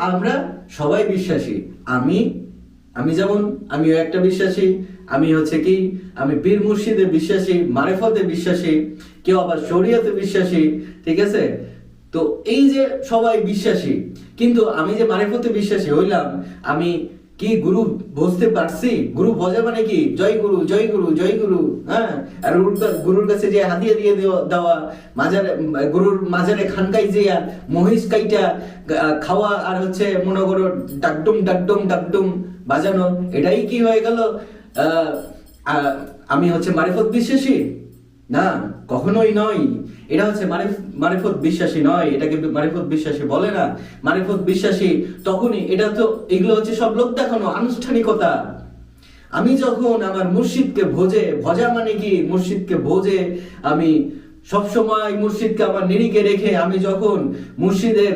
আমরা সবাই বিশ্বাসী। আমি আমি যেমন আমিও একটা বিশ্বাসী, আমি হচ্ছে কি আমি পীর মুর্শিদে বিশ্বাসী, মারেফতে বিশ্বাসী, কেউ আবার শরীয়তে বিশ্বাসী, ঠিক আছে? তো এই যে সবাই বিশ্বাসী, কিন্তু আমি যে মারেফতে বিশ্বাসী হইলাম, আমি কি গুরু বুঝতে পারছি? গুরু বোঝা মানে কি? জয় গুরু, জয় গুরু, জয় গুরু। হ্যাঁ, আর গুরুর কাছে যে হাদিয়া দিয়ে দেওয়া, মাজারে গুরুর মাজারে খানকাই যেয়া মহিষ কাইটা খাওয়া, আর হচ্ছে মনে করো ডাকডুম ডাকডুম ডাকডুম বাজানো, এটাই কি হয়ে গেল আহ আমি হচ্ছে মারিফত বিশ্বাসী? না, কখনোই নয়। এটা হচ্ছে মারিফত বিশ্বাসী নয়, এটাকে মারিফত বিশ্বাসী বলে না। মারিফত বিশ্বাসী তখনই, এটা তো এগুলো হচ্ছে সব লোক দেখানো আনুষ্ঠানিকতা। আমি যখন আমার মুর্শিদকে ভজা মানে কি মুর্শিদকে ভোজে, আমি সবসময় মুর্শিদকে আমার নিরিখে রেখে আমি যখন মুর্শিদের